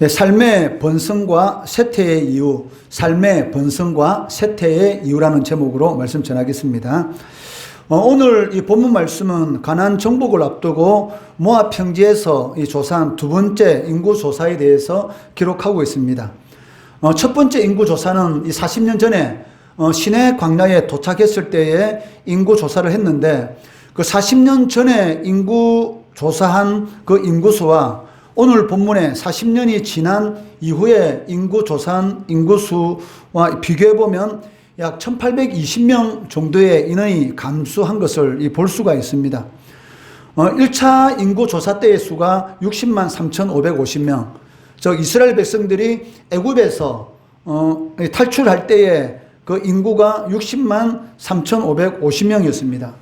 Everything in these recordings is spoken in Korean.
삶의 번성과 쇠퇴의 이유, 삶의 번성과 쇠퇴의 이유라는 제목으로 말씀 전하겠습니다. 오늘 이 본문 말씀은 가나안 정복을 앞두고 모압 평지에서 이 조사한 두 번째 인구 조사에 대해서 기록하고 있습니다. 첫 번째 인구 조사는 이 40년 전에 시내 광야에 도착했을 때에 인구 조사를 했는데, 그 40년 전에 인구 조사한 그 인구수와 오늘 본문에 40년이 지난 이후에 인구 조사한 인구수와 비교해보면 약 1820명 정도의 인원이 감소한 것을 볼 수가 있습니다. 1차 인구 조사 때의 수가 60만 3,550명, 즉 이스라엘 백성들이 애굽에서 탈출할 때에 그 인구가 60만 3,550명이었습니다.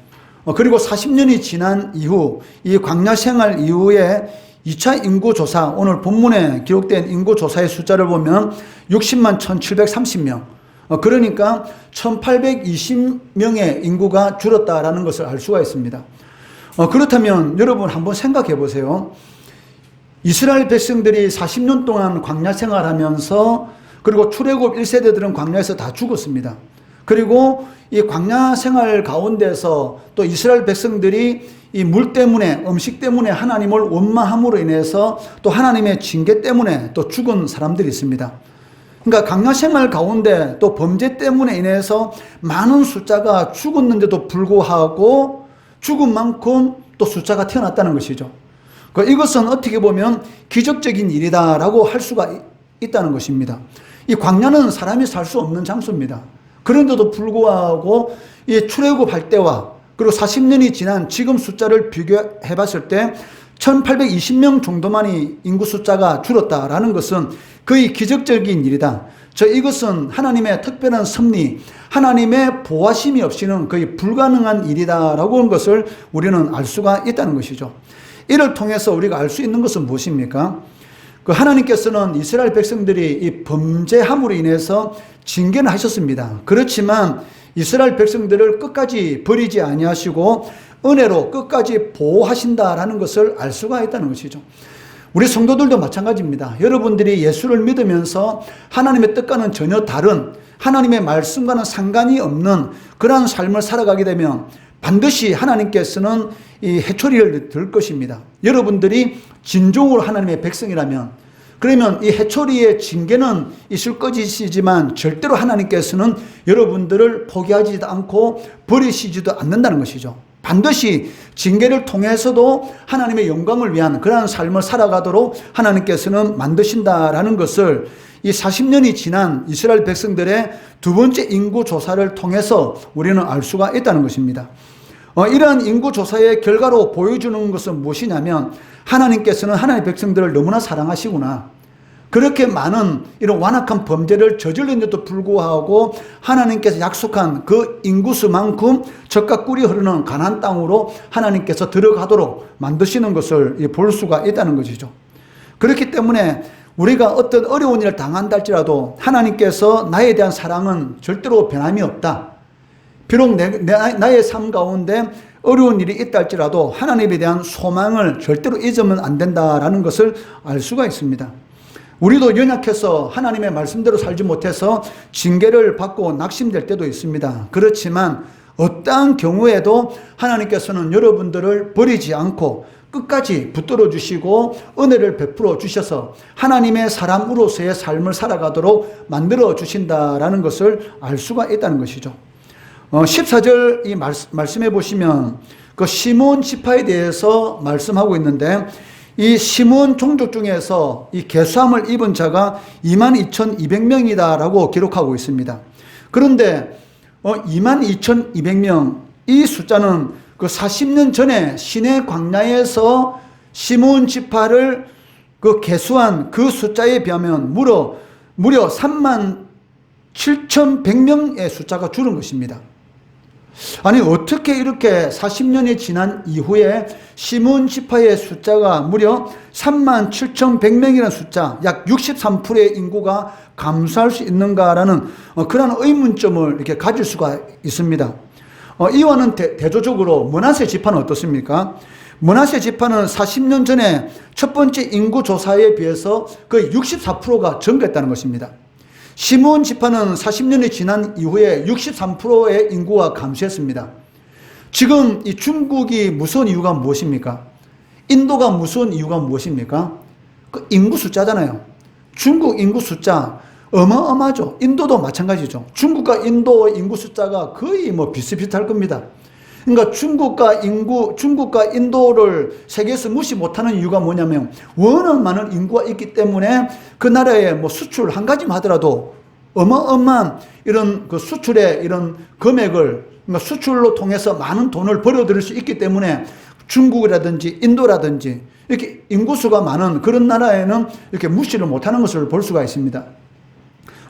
그리고 40년이 지난 이후 이 광야 생활 이후에 2차 인구조사, 오늘 본문에 기록된 인구조사의 숫자를 보면 60만 1730명, 그러니까 1820명의 인구가 줄었다라는 것을 알 수가 있습니다. 그렇다면 여러분 한번 생각해 보세요. 이스라엘 백성들이 40년 동안 광야 생활하면서, 그리고 출애굽 1세대들은 광야에서 다 죽었습니다. 그리고 이 광야 생활 가운데서 또 이스라엘 백성들이 이 물 때문에, 음식 때문에 하나님을 원망함으로 인해서 또 하나님의 징계 때문에 또 죽은 사람들이 있습니다. 그러니까 광야 생활 가운데 또 범죄 때문에 인해서 많은 숫자가 죽었는데도 불구하고 죽은 만큼 또 숫자가 태어났다는 것이죠. 이것은 어떻게 보면 기적적인 일이다라고 할 수가 있다는 것입니다. 이 광야는 사람이 살 수 없는 장소입니다. 그런데도 불구하고 이 출애굽할 때와 그리고 40년이 지난 지금 숫자를 비교해 봤을 때 1820명 정도만이 인구 숫자가 줄었다라는 것은 거의 기적적인 일이다. 이것은 하나님의 특별한 섭리, 하나님의 보호하심이 없이는 거의 불가능한 일이다라고 하는 것을 우리는 알 수가 있다는 것이죠. 이를 통해서 우리가 알 수 있는 것은 무엇입니까? 하나님께서는 이스라엘 백성들이 이 범죄함으로 인해서 징계는 하셨습니다. 그렇지만 이스라엘 백성들을 끝까지 버리지 아니하시고 은혜로 끝까지 보호하신다라는 것을 알 수가 있다는 것이죠. 우리 성도들도 마찬가지입니다. 여러분들이 예수를 믿으면서 하나님의 뜻과는 전혀 다른, 하나님의 말씀과는 상관이 없는 그러한 삶을 살아가게 되면 반드시 하나님께서는 이 해초리를 들 것입니다. 여러분들이 진정으로 하나님의 백성이라면, 그러면 이 해초리의 징계는 있을 것이지만 절대로 하나님께서는 여러분들을 포기하지도 않고 버리시지도 않는다는 것이죠. 반드시 징계를 통해서도 하나님의 영광을 위한 그러한 삶을 살아가도록 하나님께서는 만드신다라는 것을 이 40년이 지난 이스라엘 백성들의 두 번째 인구 조사를 통해서 우리는 알 수가 있다는 것입니다. 이러한 인구 조사의 결과로 보여주는 것은 무엇이냐면, 하나님께서는 하나님의 백성들을 너무나 사랑하시구나. 그렇게 많은 이런 완악한 범죄를 저질렀는데도 불구하고 하나님께서 약속한 그 인구수만큼 젖과 꿀이 흐르는 가나안 땅으로 하나님께서 들어가도록 만드시는 것을 볼 수가 있다는 것이죠. 그렇기 때문에 우리가 어떤 어려운 일을 당한다 할지라도 하나님께서 나에 대한 사랑은 절대로 변함이 없다. 비록 나의 삶 가운데 어려운 일이 있다 할지라도 하나님에 대한 소망을 절대로 잊으면 안 된다라는 것을 알 수가 있습니다. 우리도 연약해서 하나님의 말씀대로 살지 못해서 징계를 받고 낙심될 때도 있습니다. 그렇지만 어떠한 경우에도 하나님께서는 여러분들을 버리지 않고 끝까지 붙들어 주시고 은혜를 베풀어 주셔서 하나님의 사람으로서의 삶을 살아가도록 만들어 주신다라는 것을 알 수가 있다는 것이죠. 14절 이 말씀해 보시면 그 시므온 지파에 대해서 말씀하고 있는데, 이 시므온 종족 중에서 이 계수함을 입은 자가 22,200명이다라고 기록하고 있습니다. 그런데 22,200명, 이 숫자는 그 40년 전에 시내 광야에서 시므온 지파를 그 계수한 그 숫자에 비하면 무려 37,100명의 숫자가 줄은 것입니다. 아니, 어떻게 이렇게 40년이 지난 이후에 시므온 지파의 숫자가 무려 37,100명이라는 숫자, 약 63%의 인구가 감소할 수 있는가라는 그런 의문점을 이렇게 가질 수가 있습니다. 이와는 대조적으로 므낫세 지파는 어떻습니까? 므낫세 지파는 40년 전에 첫 번째 인구 조사에 비해서 거의 64%가 증가했다는 것입니다. 시몬 지파는 40년이 지난 이후에 63%의 인구가 감소했습니다. 지금 이 중국이 무서운 이유가 무엇입니까? 인도가 무서운 이유가 무엇입니까? 그 인구 숫자잖아요. 중국 인구 숫자 어마어마하죠. 인도도 마찬가지죠. 중국과 인도 인구 숫자가 거의 뭐 비슷비슷할 겁니다. 그러니까 중국과 인도를 세계에서 무시 못하는 이유가 뭐냐면 워낙 많은 인구가 있기 때문에 그 나라의 뭐 수출 한 가지만 하더라도 어마어마한 이런 그 수출의 이런 금액을 그러니까 수출로 통해서 많은 돈을 벌어들일 수 있기 때문에 중국이라든지 인도라든지 이렇게 인구수가 많은 그런 나라에는 이렇게 무시를 못하는 것을 볼 수가 있습니다.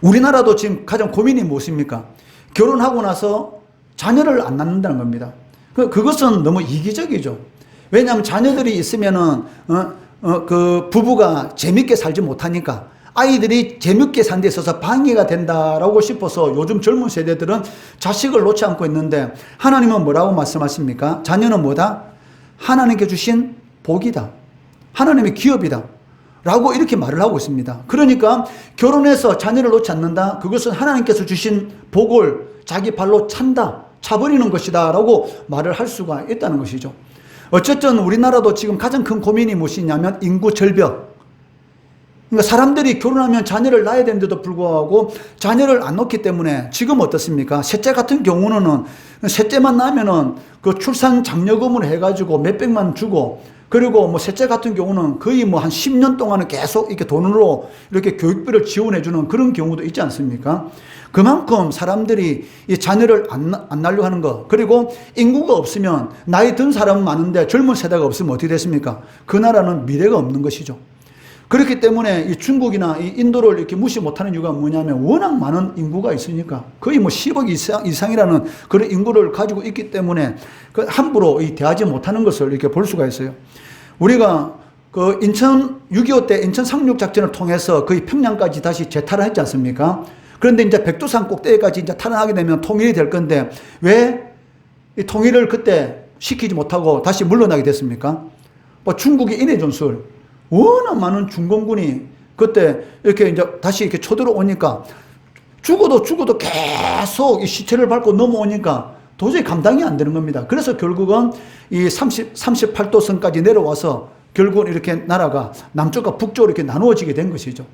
우리나라도 지금 가장 고민이 무엇입니까? 결혼하고 나서 자녀를 안 낳는다는 겁니다. 그것은 너무 이기적이죠. 왜냐하면 자녀들이 있으면은 그 부부가 재밌게 살지 못하니까 아이들이 재밌게 사는 데 있어서 방해가 된다라고 싶어서 요즘 젊은 세대들은 자식을 놓지 않고 있는데 하나님은 뭐라고 말씀하십니까? 자녀는 뭐다? 하나님께 주신 복이다. 하나님의 기업이다. 라고 이렇게 말을 하고 있습니다. 그러니까 결혼해서 자녀를 놓지 않는다. 그것은 하나님께서 주신 복을 자기 발로 차버리는 것이다. 라고 말을 할 수가 있다는 것이죠. 어쨌든 우리나라도 지금 가장 큰 고민이 무엇이냐면 인구 절벽. 그러니까 사람들이 결혼하면 자녀를 낳아야 되는데도 불구하고 자녀를 안 낳기 때문에 지금 어떻습니까? 셋째 같은 경우는 셋째만 낳으면은 그 출산 장려금을 해가지고 몇백만 주고 그리고 뭐 셋째 같은 경우는 거의 뭐 한 10년 동안은 계속 이렇게 돈으로 이렇게 교육비를 지원해주는 그런 경우도 있지 않습니까? 그만큼 사람들이 이 자녀를 안 낳으려고 하는 거. 그리고 인구가 없으면 나이 든 사람은 많은데 젊은 세대가 없으면 어떻게 됐습니까? 그 나라는 미래가 없는 것이죠. 그렇기 때문에 이 중국이나 이 인도를 이렇게 무시 못하는 이유가 뭐냐면 워낙 많은 인구가 있으니까 거의 뭐 10억 이상이라는 그런 인구를 가지고 있기 때문에 그 함부로 대하지 못하는 것을 이렇게 볼 수가 있어요. 우리가 그 인천 6.25 때 인천 상륙 작전을 통해서 거의 평양까지 다시 재탈을 했지 않습니까? 그런데 이제 백두산 꼭대기까지 이제 탈환하게 되면 통일이 될 건데 왜 이 통일을 그때 시키지 못하고 다시 물러나게 됐습니까? 뭐 중국의 인해 전술 워낙 많은 중공군이 그때 이렇게 이제 다시 이렇게 쳐들어오니까 죽어도 계속 이 시체를 밟고 넘어오니까 도저히 감당이 안 되는 겁니다. 그래서 결국은 이 38도선까지 내려와서 결국은 이렇게 나라가 남쪽과 북쪽으로 이렇게 나누어지게 된 것이죠.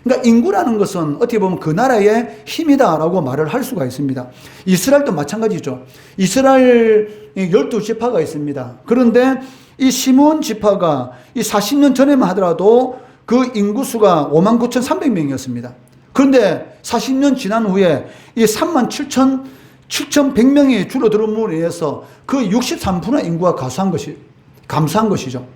그러니까 인구라는 것은 어떻게 보면 그 나라의 힘이다라고 말을 할 수가 있습니다. 이스라엘도 마찬가지죠. 이스라엘 12지파가 있습니다. 그런데 이 시몬 지파가 이 40년 전에만 하더라도 그 인구수가 59,300명이었습니다. 그런데 40년 지난 후에 이 37,100명이 줄어들음으로 인해서 그 63%의 인구가 감소한 것이죠.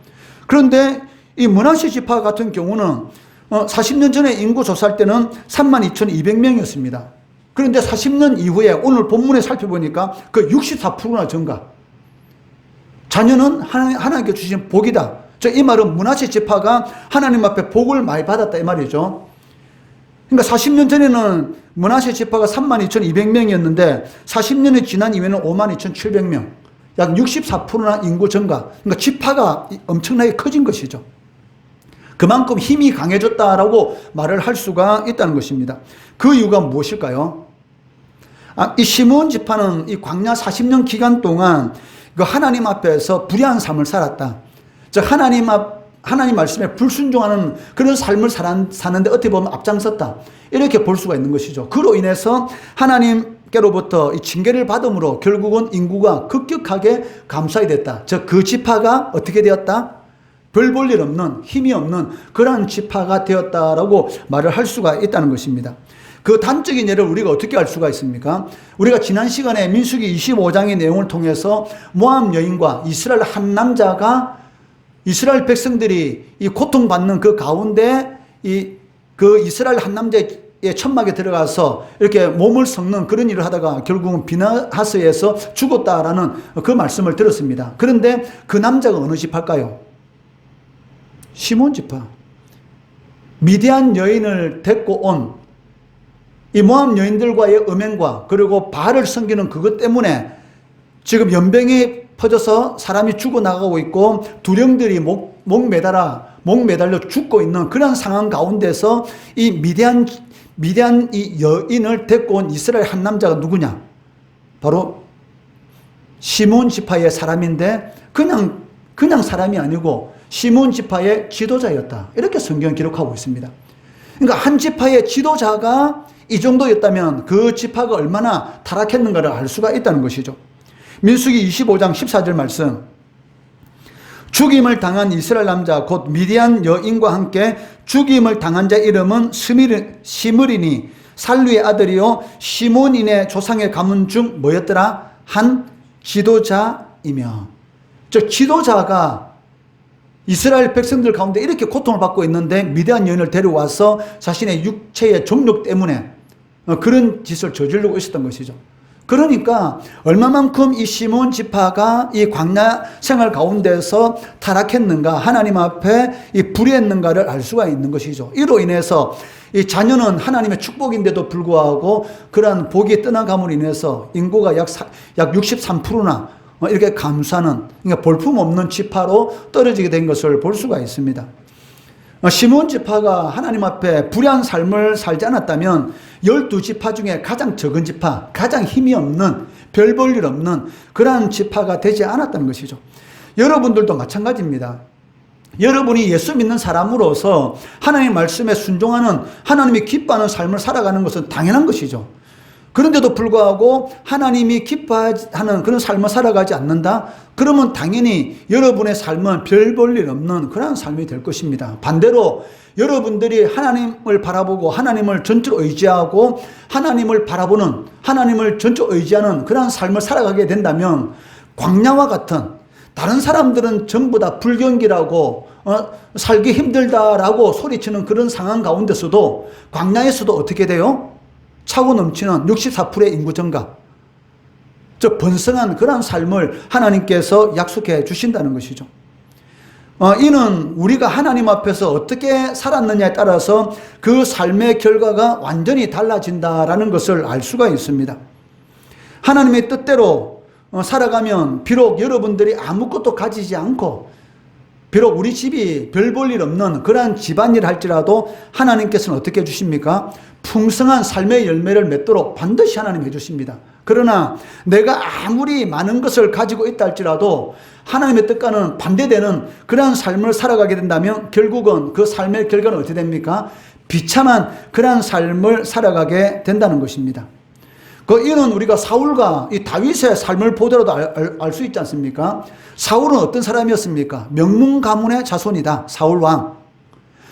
그런데 이 므낫세 지파 같은 경우는 40년 전에 인구 조사할 때는 32,200명이었습니다. 그런데 40년 이후에 오늘 본문에 살펴보니까 그 64%나 증가. 자녀는 하나님께 주신 복이다. 이 말은 므낫세 지파가 하나님 앞에 복을 많이 받았다 이 말이죠. 그러니까 40년 전에는 므낫세 지파가 32,200명이었는데 40년이 지난 이후에는 52,700명. 약 64%나 인구 증가. 그러니까 지파가 엄청나게 커진 것이죠. 그만큼 힘이 강해졌다라고 말을 할 수가 있다는 것입니다. 그 이유가 무엇일까요? 이 시몬 지파는 이 광야 40년 기간 동안 그 하나님 앞에서 불의한 삶을 살았다. 즉 하나님 말씀에 불순종하는 그런 삶을 사는데 어떻게 보면 앞장섰다. 이렇게 볼 수가 있는 것이죠. 그로 인해서 하나님께로부터 이 징계를 받음으로 결국은 인구가 급격하게 감소하게 됐다. 즉 그 지파가 어떻게 되었다? 별 볼 일 없는 힘이 없는 그러한 지파가 되었다라고 말을 할 수가 있다는 것입니다. 그 단적인 예를 우리가 어떻게 알 수가 있습니까? 우리가 지난 시간에 민수기 25장의 내용을 통해서 모압 여인과 이스라엘 한 남자가 이스라엘 백성들이 이 고통받는 그 가운데 그 이스라엘 한 남자의 천막에 들어가서 이렇게 몸을 섞는 그런 일을 하다가 결국은 비나하스에서 죽었다라는 그 말씀을 들었습니다. 그런데 그 남자가 어느 지파일까요? 시몬 지파. 미디안 여인을 데리고 온 이 모압 여인들과의 음행과 그리고 바알을 섬기는 그것 때문에 지금 연병이 퍼져서 사람이 죽어나가고 있고 두령들이 목 매달아 목 매달려 죽고 있는 그런 상황 가운데서 이 미디안 이 여인을 데리고 온 이스라엘 한 남자가 누구냐? 바로 시몬 지파의 사람인데 그냥 사람이 아니고 시몬 지파의 지도자였다. 이렇게 성경 기록하고 있습니다. 그러니까 한 지파의 지도자가 이 정도였다면 그 지파가 얼마나 타락했는가를 알 수가 있다는 것이죠. 민수기 25장 14절 말씀. 죽임을 당한 이스라엘 남자 곧 미디안 여인과 함께 죽임을 당한 자 이름은 시므리니 살루의 아들이요 시몬인의 조상의 가문 중 뭐였더라? 한 지도자이며. 즉 지도자가 이스라엘 백성들 가운데 이렇게 고통을 받고 있는데 미디안 여인을 데려와서 자신의 육체의 정욕 때문에 그런 짓을 저지르고 있었던 것이죠. 그러니까 얼마만큼 이 시몬 지파가 이 광야 생활 가운데서 타락했는가, 하나님 앞에 이 불의했는가를 알 수가 있는 것이죠. 이로 인해서 이 자녀는 하나님의 축복인데도 불구하고 그러한 복이 떠나감으로 인해서 인구가 약 63%나 이렇게 감소하는, 그러니까 볼품없는 지파로 떨어지게 된 것을 볼 수가 있습니다. 시몬 지파가 하나님 앞에 불의한 삶을 살지 않았다면 12지파 중에 가장 적은 지파, 가장 힘이 없는, 별 볼 일 없는 그러한 지파가 되지 않았다는 것이죠. 여러분들도 마찬가지입니다. 여러분이 예수 믿는 사람으로서 하나님의 말씀에 순종하는, 하나님이 기뻐하는 삶을 살아가는 것은 당연한 것이죠. 그런데도 불구하고 하나님이 기뻐하는 그런 삶을 살아가지 않는다? 그러면 당연히 여러분의 삶은 별 볼 일 없는 그런 삶이 될 것입니다. 반대로 여러분들이 하나님을 바라보고 하나님을 전적으로 의지하고 하나님을 바라보는, 하나님을 전적으로 의지하는 그런 삶을 살아가게 된다면 광야와 같은, 다른 사람들은 전부 다 불경기라고 살기 힘들다라고 소리치는 그런 상황 가운데서도 광야에서도 어떻게 돼요? 차고 넘치는 64%의 인구 증가, 저 번성한 그런 삶을 하나님께서 약속해 주신다는 것이죠. 이는 우리가 하나님 앞에서 어떻게 살았느냐에 따라서 그 삶의 결과가 완전히 달라진다라는 것을 알 수가 있습니다. 하나님의 뜻대로 살아가면 비록 여러분들이 아무것도 가지지 않고 비록 우리 집이 별 볼 일 없는 그러한 집안일 할지라도 하나님께서는 어떻게 해주십니까? 풍성한 삶의 열매를 맺도록 반드시 하나님 해주십니다. 그러나 내가 아무리 많은 것을 가지고 있다 할지라도 하나님의 뜻과는 반대되는 그러한 삶을 살아가게 된다면 결국은 그 삶의 결과는 어떻게 됩니까? 비참한 그러한 삶을 살아가게 된다는 것입니다. 이는 우리가 사울과 이 다윗의 삶을 보더라도 알 수 있지 않습니까? 사울은 어떤 사람이었습니까? 명문 가문의 자손이다. 사울 왕.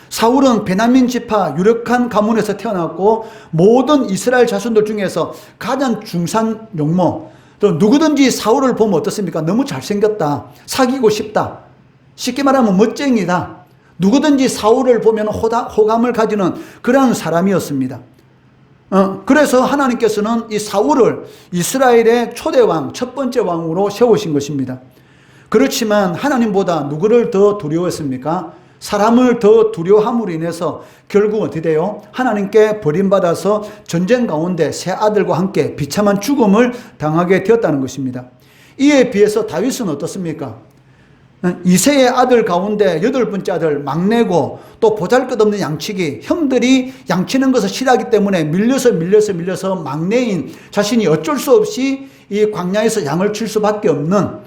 사울은 베냐민 지파 유력한 가문에서 태어났고 모든 이스라엘 자손들 중에서 가장 중산 용모, 또 누구든지 사울을 보면 어떻습니까? 너무 잘생겼다. 사귀고 싶다. 쉽게 말하면 멋쟁이다. 누구든지 사울을 보면 호감을 가지는 그런 사람이었습니다. 그래서 하나님께서는 이 사울을 이스라엘의 초대왕, 첫 번째 왕으로 세우신 것입니다. 그렇지만 하나님보다 누구를 더 두려워했습니까? 사람을 더 두려워함으로 인해서 결국 어떻게 돼요? 하나님께 버림받아서 전쟁 가운데 세 아들과 함께 비참한 죽음을 당하게 되었다는 것입니다. 이에 비해서 다윗은 어떻습니까? 이세의 아들 가운데 8번째 아들, 막내고 또 보잘것없는 양치기, 형들이 양치는 것을 싫어하기 때문에 밀려서 막내인 자신이 어쩔 수 없이 이 광야에서 양을 칠 수밖에 없는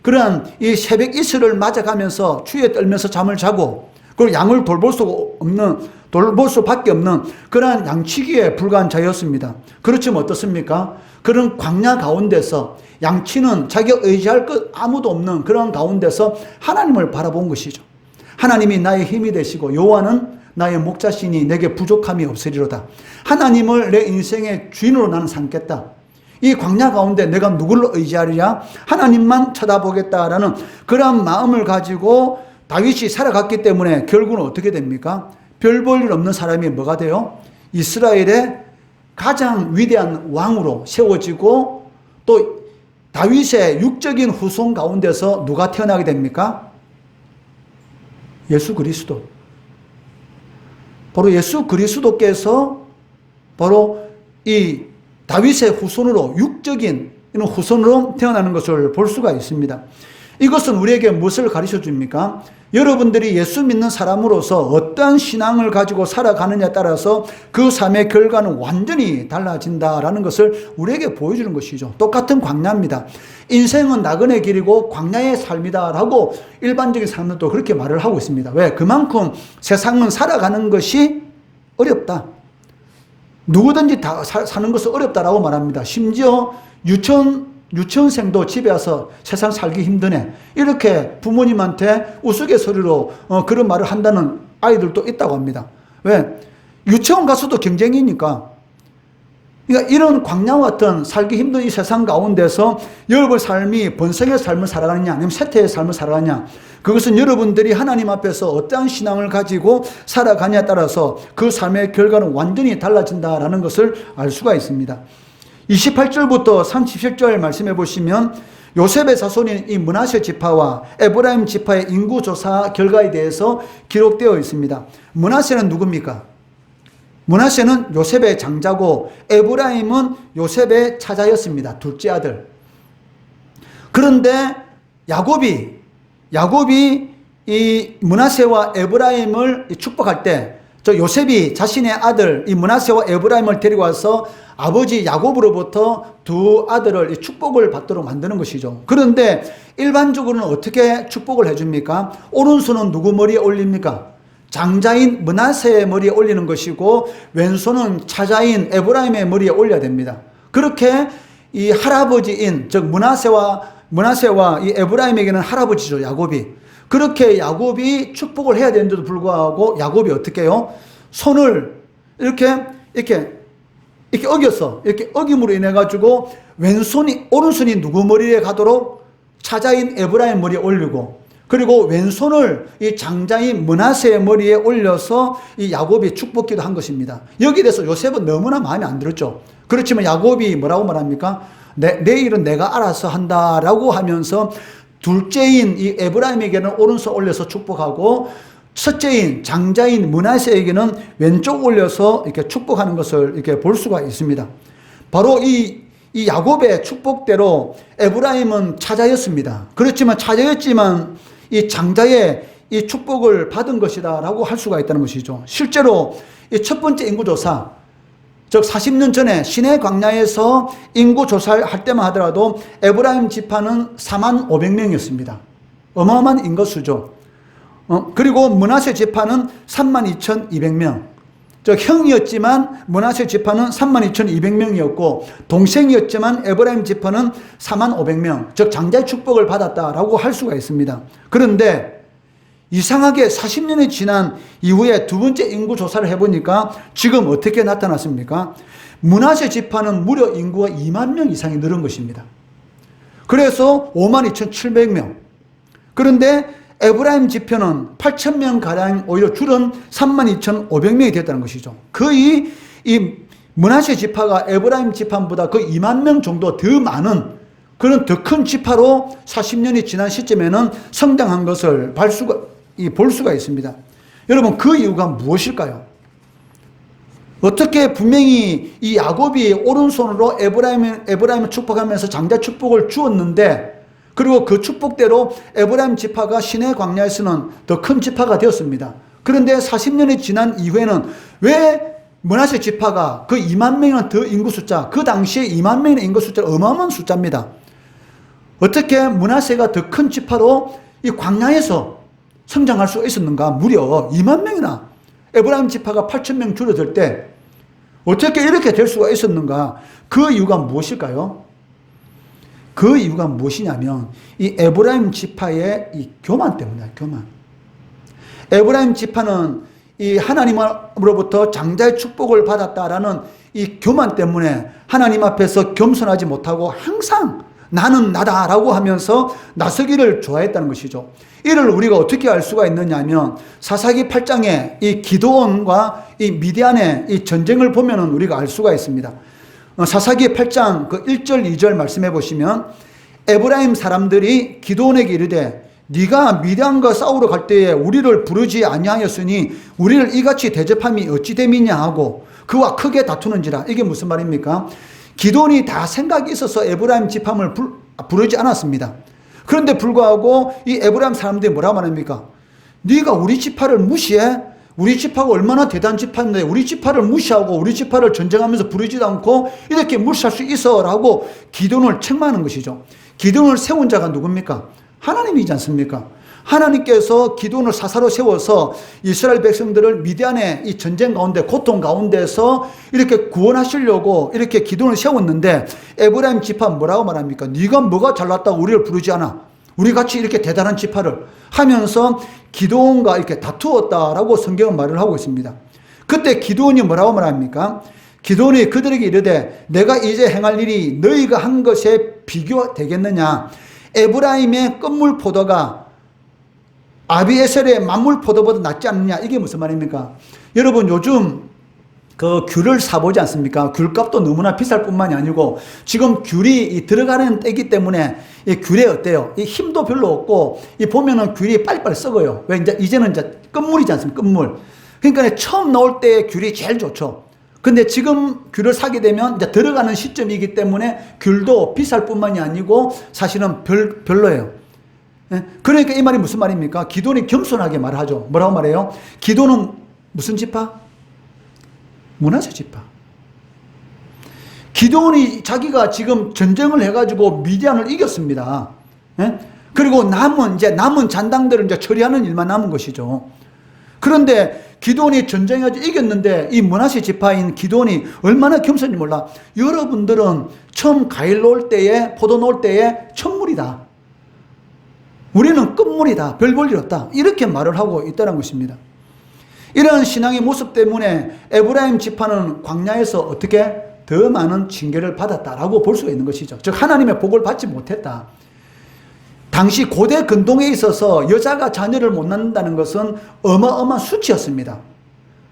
그러한 이 새벽 이슬을 맞아가면서 추위에 떨면서 잠을 자고 그리고 양을 돌볼 수밖에 없는 그러한 양치기에 불과한 자였습니다. 그렇지만 어떻습니까? 그런 광야 가운데서 양치는 자기가 의지할 것 아무도 없는 그런 가운데서 하나님을 바라본 것이죠. 하나님이 나의 힘이 되시고 여호와는 나의 목자시니 내게 부족함이 없으리로다. 하나님을 내 인생의 주인으로 나는 삼겠다. 이 광야 가운데 내가 누구를 의지하리냐? 하나님만 쳐다보겠다라는 그런 마음을 가지고 다윗이 살아갔기 때문에 결국은 어떻게 됩니까? 별 볼 일 없는 사람이 뭐가 돼요? 이스라엘의 가장 위대한 왕으로 세워지고 또 다윗의 육적인 후손 가운데서 누가 태어나게 됩니까? 예수 그리스도. 바로 예수 그리스도께서 바로 이 다윗의 후손으로 육적인 이런 후손으로 태어나는 것을 볼 수가 있습니다. 이것은 우리에게 무엇을 가르쳐 줍니까? 여러분들이 예수 믿는 사람으로서 어떠한 신앙을 가지고 살아가느냐에 따라서 그 삶의 결과는 완전히 달라진다라는 것을 우리에게 보여주는 것이죠. 똑같은 광야입니다. 인생은 나그네 길이고 광야의 삶이다라고 일반적인 사람들도 그렇게 말을 하고 있습니다. 왜? 그만큼 세상은 살아가는 것이 어렵다. 누구든지 다 사는 것은 어렵다라고 말합니다. 심지어 유치원생도 집에 와서 세상 살기 힘드네, 이렇게 부모님한테 우스갯소리로 그런 말을 한다는 아이들도 있다고 합니다. 왜? 유치원 가서도 경쟁이니까. 그러니까 이런 광야와 같은 살기 힘든 이 세상 가운데서 여러분 삶이 번성의 삶을 살아가느냐 아니면 쇠퇴의 삶을 살아가느냐, 그것은 여러분들이 하나님 앞에서 어떠한 신앙을 가지고 살아가냐에 따라서 그 삶의 결과는 완전히 달라진다라는 것을 알 수가 있습니다. 28절부터 37절 말씀해 보시면 요셉의 자손인 이 므낫세 지파와 에브라임 지파의 인구조사 결과에 대해서 기록되어 있습니다. 므낫세는 누굽니까? 므낫세는 요셉의 장자고 에브라임은 요셉의 차자였습니다. 둘째 아들. 그런데 야곱이 이 므낫세와 에브라임을 축복할 때 저 요셉이 자신의 아들 이 므낫세와 에브라임을 데리고 와서 아버지 야곱으로부터 두 아들을 축복을 받도록 만드는 것이죠. 그런데 일반적으로는 어떻게 축복을 해줍니까? 오른손은 누구 머리에 올립니까? 장자인 므낫세의 머리에 올리는 것이고 왼손은 차자인 에브라임의 머리에 올려야 됩니다. 그렇게 이 할아버지인 즉 므낫세와 이 에브라임에게는 할아버지죠, 야곱이. 그렇게 야곱이 축복을 해야 되는데도 불구하고 야곱이 어떻게 해요? 손을 이렇게 어겼어. 이렇게 어김으로 인해 가지고 오른손이 누구 머리에 가도록 차자인 에브라임 머리에 올리고, 그리고 왼손을 이 장자인 므낫세의 머리에 올려서 이 야곱이 축복기도 한 것입니다. 여기에 대해서 요셉은 너무나 마음에 안 들었죠. 그렇지만 야곱이 뭐라고 말합니까? 내 일은 내가 알아서 한다라고 하면서 둘째인 이 에브라임에게는 오른손 올려서 축복하고 첫째인 장자인 므낫세에게는 왼쪽 올려서 이렇게 축복하는 것을 이렇게 볼 수가 있습니다. 바로 이 야곱의 축복대로 에브라임은 차자였습니다. 그렇지만 차자였지만 이 장자의 이 축복을 받은 것이다라고 할 수가 있다는 것이죠. 실제로 이 첫 번째 인구조사, 즉 40년 전에 시내 광야에서 인구조사를 할 때만 하더라도 에브라임 지파는 45,000명이었습니다. 어마어마한 인구수죠. 그리고 므낫세 지파는 32,200명. 즉 형이었지만 므낫세 지파는 32,200명이었고 동생이었지만 에브라임 지파는 45,000명, 즉 장자의 축복을 받았다라고 할 수가 있습니다. 그런데 이상하게 40년이 지난 이후에 두 번째 인구조사를 해보니까 지금 어떻게 나타났습니까? 므낫세 지파는 무려 인구가 2만 명 이상이 늘은 것입니다. 그래서 52,700명. 그런데 에브라임 지파는 8,000명가량 오히려 줄은 32,500명이 됐다는 것이죠. 거의 이 므낫세 지파가 에브라임 지파보다 거의 2만 명 정도 더 많은 그런 더 큰 지파로 40년이 지난 시점에는 성장한 것을 볼 수가 있습니다. 여러분, 그 이유가 무엇일까요? 어떻게 분명히 이 야곱이 오른손으로 에브라임을 축복하면서 장자 축복을 주었는데, 그리고 그 축복대로 에브라임 지파가 시내 광야에서는 더 큰 지파가 되었습니다. 그런데 40년이 지난 이후에는 왜 므낫세 지파가 그 2만 명이나 더 인구 숫자, 그 당시에 2만 명의 인구 숫자가 어마어마한 숫자입니다. 어떻게 므낫세가 더 큰 지파로 이 광야에서 성장할 수 있었는가? 무려 2만 명이나 에브라임 지파가 8,000명 줄어들 때 어떻게 이렇게 될 수가 있었는가? 그 이유가 무엇일까요? 그 이유가 무엇이냐면 이 에브라임 지파의 이 교만 때문이야. 교만. 에브라임 지파는 이 하나님으로부터 장자의 축복을 받았다라는 이 교만 때문에 하나님 앞에서 겸손하지 못하고 항상 나는 나다라고 하면서 나서기를 좋아했다는 것이죠. 이를 우리가 어떻게 알 수가 있느냐 하면 사사기 8장에 이 기드온과 이 미디안의 이 전쟁을 보면은 우리가 알 수가 있습니다. 사사기 8장 그 1절 2절 말씀해 보시면 에브라임 사람들이 기드온에게 이르되 네가 미디안과 싸우러 갈 때에 우리를 부르지 아니하였으니 우리를 이같이 대접함이 어찌 됨이냐 하고 그와 크게 다투는지라. 이게 무슨 말입니까? 기드온이 다 생각이 있어서 에브라임 지파를 부르지 않았습니다. 그런데 불구하고 이 에브라임 사람들이 뭐라고 말합니까? 네가 우리 지파를 무시해? 우리 지파가 얼마나 대단한 지파인데 우리 지파를 무시하고 우리 지파를 전쟁하면서 부르지도 않고 이렇게 무시할 수 있어 라고 기드온을 책망하는 것이죠. 기드온을 세운 자가 누굽니까? 하나님이지 않습니까? 하나님께서 기드온을 사사로 세워서 이스라엘 백성들을 미디안의 이 전쟁 가운데 고통 가운데서 이렇게 구원하시려고 이렇게 기드온을 세웠는데 에브라임 지파 뭐라고 말합니까? 네가 뭐가 잘났다고 우리를 부르지 않아? 우리 같이 이렇게 대단한 지파를 하면서 기드온과 이렇게 다투었다라고 성경은 말을 하고 있습니다. 그때 기드온이 뭐라고 말합니까? 기드온이 그들에게 이르되 내가 이제 행할 일이 너희가 한 것에 비교되겠느냐? 에브라임의 끝물 포도가 아비에셀의 만물 포도보다 낫지 않느냐? 이게 무슨 말입니까? 여러분 요즘 그 귤을 사보지 않습니까? 귤값도 너무나 비쌀 뿐만이 아니고 지금 귤이 들어가는 때이기 때문에 이 귤에 어때요? 이 힘도 별로 없고 이 보면은 귤이 빨리빨리 썩어요. 왜 이제는 끝물이지 않습니까? 끝물. 그러니까 처음 나올 때 귤이 제일 좋죠. 근데 지금 귤을 사게 되면 이제 들어가는 시점이기 때문에 귤도 비쌀 뿐만이 아니고 사실은 별로예요. 그러니까 이 말이 무슨 말입니까? 기드온이 겸손하게 말하죠. 뭐라고 말해요? 기드온은 무슨 지파? 므낫세 지파. 기드온이 자기가 지금 전쟁을 해가지고 미디안을 이겼습니다. 그리고 남은 잔당들을 이제 처리하는 일만 남은 것이죠. 그런데 기드온이 전쟁해가지고 이겼는데 이 므낫세 지파인 기드온이 얼마나 겸손인지 몰라. 여러분들은 처음 과일 놓을 때에 포도 놓을 때에 첫물이다. 우리는 끝물이다. 별 볼 일 없다. 이렇게 말을 하고 있다는 것입니다. 이런 신앙의 모습 때문에 에브라임 지파는 광야에서 어떻게 더 많은 징계를 받았다라고 볼 수가 있는 것이죠. 즉 하나님의 복을 받지 못했다. 당시 고대 근동에 있어서 여자가 자녀를 못 낳는다는 것은 어마어마한 수치였습니다.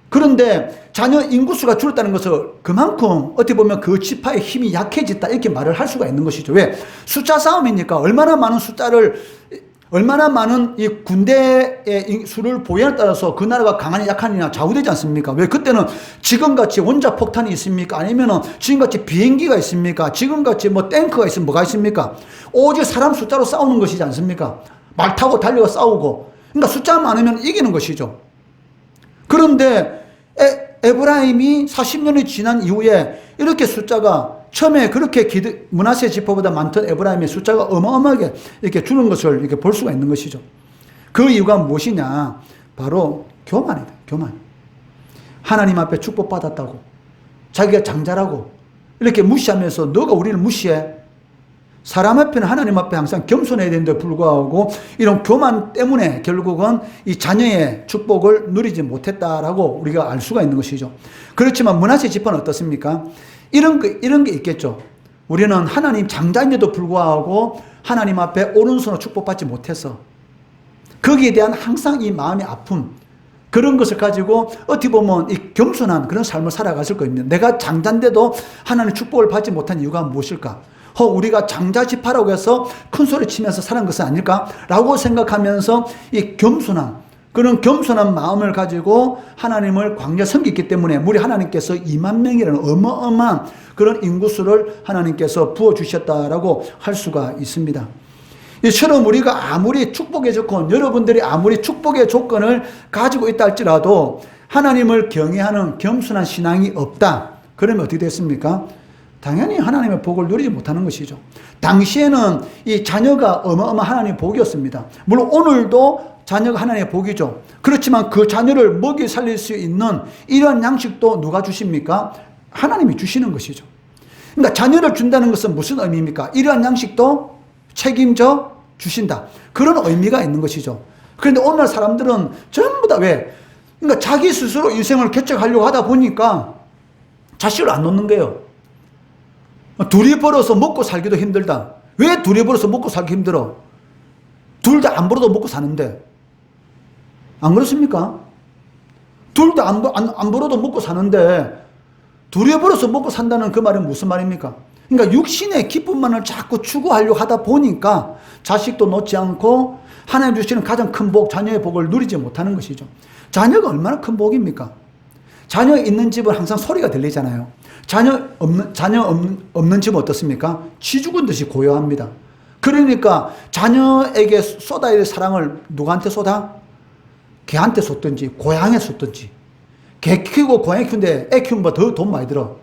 그런데 자녀 인구수가 줄었다는 것은 그만큼 어떻게 보면 그 지파의 힘이 약해졌다 이렇게 말을 할 수가 있는 것이죠. 왜? 숫자 싸움이니까 얼마나 많은 이 군대의 수를 보유에 따라서 그 나라가 강하냐 약하냐 좌우되지 않습니까? 왜 그때는 지금같이 원자폭탄이 있습니까? 아니면은 지금같이 비행기가 있습니까? 지금같이 뭐 탱크가 있으면 뭐가 있습니까? 오직 사람 숫자로 싸우는 것이지 않습니까? 말 타고 달려가 싸우고. 그러니까 숫자 많으면 이기는 것이죠. 그런데 에브라임이 40년이 지난 이후에 이렇게 숫자가 처음에 그렇게 므낫세 지파보다 많던 에브라임의 숫자가 어마어마하게 이렇게 주는 것을 이렇게 볼 수가 있는 것이죠. 그 이유가 무엇이냐? 바로 교만이다. 교만. 하나님 앞에 축복받았다고, 자기가 장자라고 이렇게 무시하면서 너가 우리를 무시해. 사람 앞에는 하나님 앞에 항상 겸손해야 되는데 불구하고 이런 교만 때문에 결국은 이 자녀의 축복을 누리지 못했다라고 우리가 알 수가 있는 것이죠. 그렇지만 므낫세 지파는 어떻습니까? 이런 게 있겠죠. 우리는 하나님 장자인데도 불구하고 하나님 앞에 오른손으로 축복받지 못해서 거기에 대한 항상 이 마음의 아픔, 그런 것을 가지고 어떻게 보면 이 겸손한 그런 삶을 살아갔을 겁니다. 내가 장자인데도 하나님 축복을 받지 못한 이유가 무엇일까? 우리가 장자 지파라고 해서 큰 소리 치면서 사는 것은 아닐까? 라고 생각하면서 이 그런 겸손한 마음을 가지고 하나님을 광야 섬겼기 때문에 무려 하나님께서 2만 명이라는 어마어마한 그런 인구수를 하나님께서 부어주셨다라고 할 수가 있습니다. 이처럼 우리가 아무리 축복의 조건, 여러분들이 아무리 축복의 조건을 가지고 있다 할지라도 하나님을 경외하는 겸손한 신앙이 없다. 그러면 어떻게 됐습니까? 당연히 하나님의 복을 누리지 못하는 것이죠. 당시에는 이 자녀가 어마어마한 하나님의 복이었습니다. 물론 오늘도 자녀가 하나님의 복이죠. 그렇지만 그 자녀를 먹이 살릴 수 있는 이런 양식도 누가 주십니까? 하나님이 주시는 것이죠. 그러니까 자녀를 준다는 것은 무슨 의미입니까? 이러한 양식도 책임져 주신다. 그런 의미가 있는 것이죠. 그런데 오늘 사람들은 전부 다 왜? 그러니까 자기 스스로 인생을 개척하려고 하다 보니까 자식을 안 놓는 거예요. 둘이 벌어서 먹고 살기도 힘들다. 왜 둘이 벌어서 먹고 살기 힘들어? 둘 다 안 벌어도 먹고 사는데. 안 그렇습니까? 둘 다 안 벌어도 먹고 사는데 둘이 벌어서 먹고 산다는 그 말은 무슨 말입니까? 그러니까 육신의 기쁨만을 자꾸 추구하려고 하다 보니까 자식도 놓지 않고 하나님 주시는 가장 큰 복, 자녀의 복을 누리지 못하는 것이죠. 자녀가 얼마나 큰 복입니까? 자녀 있는 집은 항상 소리가 들리잖아요. 자녀 없는 집은 어떻습니까? 쥐 죽은 듯이 고요합니다. 그러니까 자녀에게 쏟아야 될 사랑을 누구한테 쏟아? 개한테 쏟든지 고양이에 쏟든지. 개 키우고 고양이 키우는데 애 키우는 것보다 더 돈 많이 들어.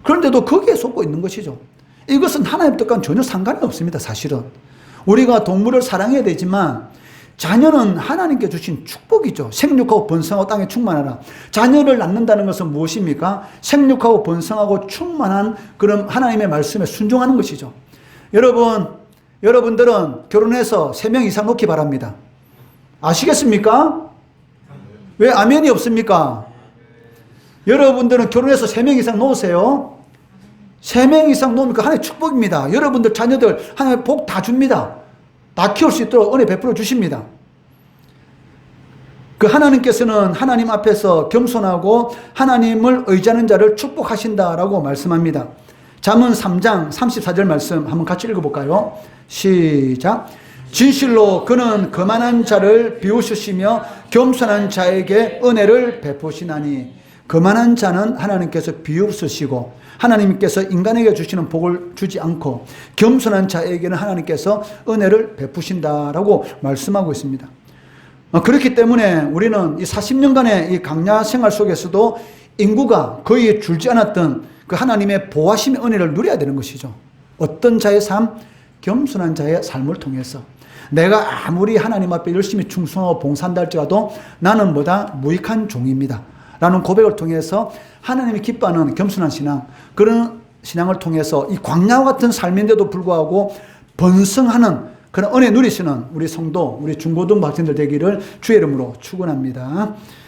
그런데도 거기에 쏟고 있는 것이죠. 이것은 하나님 뜻과는 전혀 상관이 없습니다. 사실은 우리가 동물을 사랑해야 되지만 자녀는 하나님께 주신 축복이죠. 생육하고 번성하고 땅에 충만하라. 자녀를 낳는다는 것은 무엇입니까? 생육하고 번성하고 충만한 그런 하나님의 말씀에 순종하는 것이죠. 여러분들은 결혼해서 3명 이상 놓기 바랍니다. 아시겠습니까? 왜 아멘이 없습니까? 여러분들은 결혼해서 3명 이상 놓으세요. 3명 이상 놓으면 그 하나님의 축복입니다. 여러분들 자녀들 하나님의 복 다 줍니다. 다 키울 수 있도록 은혜 베풀어 주십니다. 그 하나님께서는 하나님 앞에서 겸손하고 하나님을 의지하는 자를 축복하신다라고 말씀합니다. 잠언 3장 34절 말씀 한번 같이 읽어볼까요? 시작. 진실로 그는 거만한 자를 비우시며 겸손한 자에게 은혜를 베푸시나니. 거만한 자는 하나님께서 비웃으시고 하나님께서 인간에게 주시는 복을 주지 않고 겸손한 자에게는 하나님께서 은혜를 베푸신다라고 말씀하고 있습니다. 그렇기 때문에 우리는 이 40년간의 이 강야 생활 속에서도 인구가 거의 줄지 않았던 그 하나님의 보호하심의 은혜를 누려야 되는 것이죠. 어떤 자의 삶? 겸손한 자의 삶을 통해서. 내가 아무리 하나님 앞에 열심히 충성하고 봉사한다 할지라도 나는 뭐다? 무익한 종입니다. 라는 고백을 통해서 하나님이 기뻐하는 겸손한 신앙, 그런 신앙을 통해서 이 광야와 같은 삶인데도 불구하고 번성하는 그런 은혜 누리시는 우리 성도, 우리 중고등부 학생들 되기를 주의 이름으로 축원합니다.